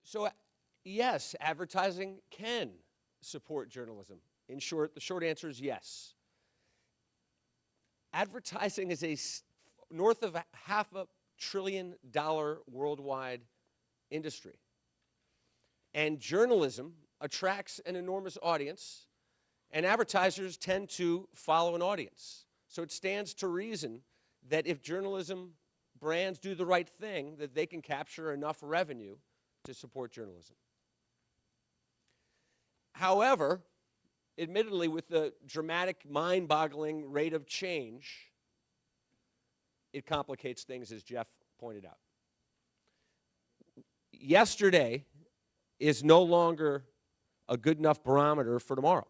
So, yes, advertising can support journalism. In short, the short answer is yes. Advertising is north of $500 billion worldwide industry. And journalism attracts an enormous audience, and advertisers tend to follow an audience. So it stands to reason that if journalism brands do the right thing, that they can capture enough revenue to support journalism. However, admittedly, with the dramatic, mind-boggling rate of change, it complicates things, as Jeff pointed out. Yesterday is no longer a good enough barometer for tomorrow.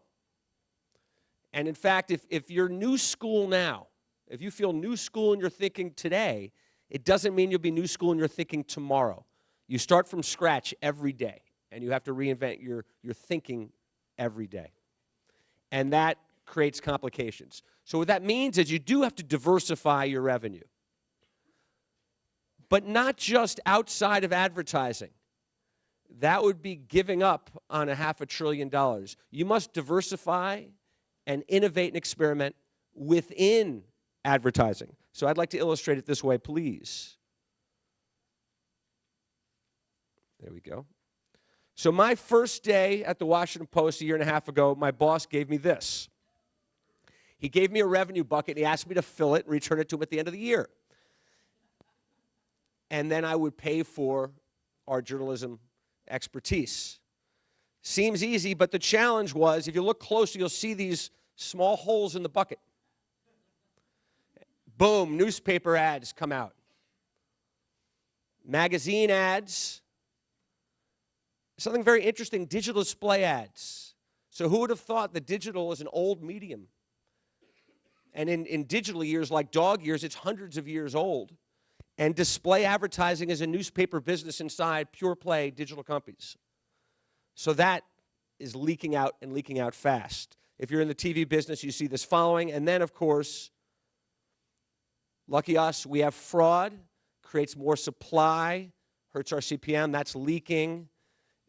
And in fact, if you're new school now, if you feel new school in your thinking today, it doesn't mean you'll be new school in your thinking tomorrow. You start from scratch every day, and you have to reinvent your thinking every day. And that creates complications. So what that means is you do have to diversify your revenue. But not just outside of advertising. That would be giving up on $500 billion. You must diversify and innovate and experiment within advertising. So I'd like to illustrate it this way, please. There we go. So my first day at the Washington Post a year and a half ago, my boss gave me this. He gave me a revenue bucket, and he asked me to fill it and return it to him at the end of the year. And then I would pay for our journalism expertise. Seems easy, but the challenge was, if you look closely, you'll see these small holes in the bucket. Boom, newspaper ads come out. Magazine ads. Something very interesting, digital display ads. So who would have thought that digital is an old medium? And in digital years, like dog years, it's hundreds of years old. And display advertising is a newspaper business inside pure play digital companies. So that is leaking out and leaking out fast. If you're in the TV business, you see this following. And then, of course, lucky us, we have fraud, creates more supply, hurts our CPM, that's leaking.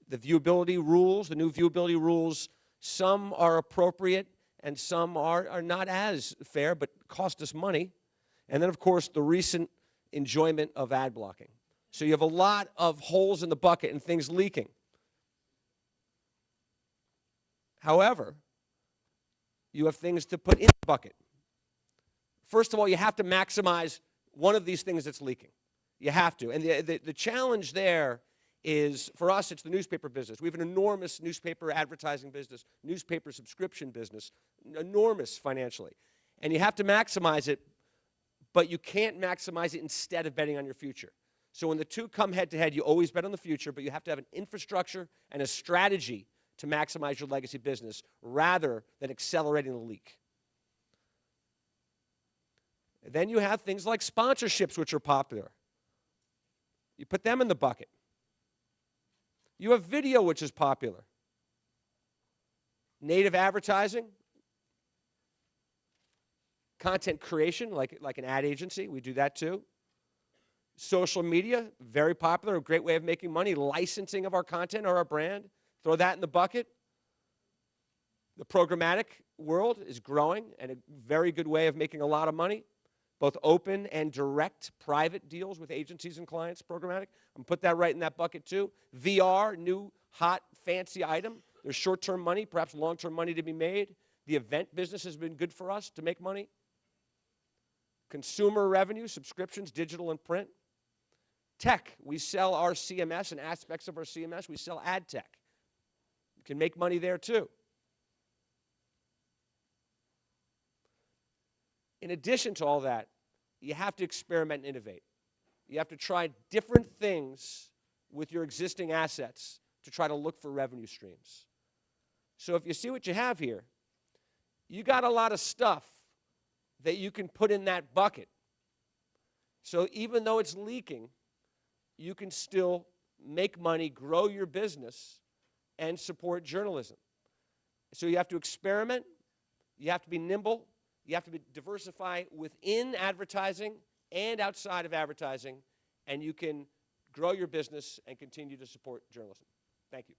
The viewability rules, the new viewability rules, some are appropriate and some are not as fair but cost us money. And then, of course, the recent enjoyment of ad blocking. So you have a lot of holes in the bucket and things leaking. However, you have things to put in the bucket. First of all, you have to maximize one of these things that's leaking. You have to. And the challenge there is, for us, it's the newspaper business. We have an enormous newspaper advertising business, newspaper subscription business, enormous financially. And you have to maximize it, but you can't maximize it instead of betting on your future. So when the two come head-to-head, you always bet on the future, but you have to have an infrastructure and a strategy to maximize your legacy business rather than accelerating the leak. And then you have things like sponsorships, which are popular. You put them in the bucket. You have video, which is popular. Native advertising. Content creation, like an ad agency. We do that too. Social media, very popular, a great way of making money. Licensing of our content or our brand. Throw that in the bucket. The programmatic world is growing and a very good way of making a lot of money. Both open and direct private deals with agencies and clients, programmatic. I'm going to put that right in that bucket too. VR, new, hot, fancy item. There's short-term money, perhaps long-term money to be made. The event business has been good for us to make money. Consumer revenue, subscriptions, digital and print. Tech, we sell our CMS and aspects of our CMS. We sell ad tech. You can make money there too. In addition to all that, you have to experiment and innovate. You have to try different things with your existing assets to try to look for revenue streams. So if you see what you have here, you got a lot of stuff that you can put in that bucket. So even though it's leaking, you can still make money, grow your business, and support journalism. So you have to experiment, you have to be nimble, you have to diversify within advertising and outside of advertising, and you can grow your business and continue to support journalism. Thank you.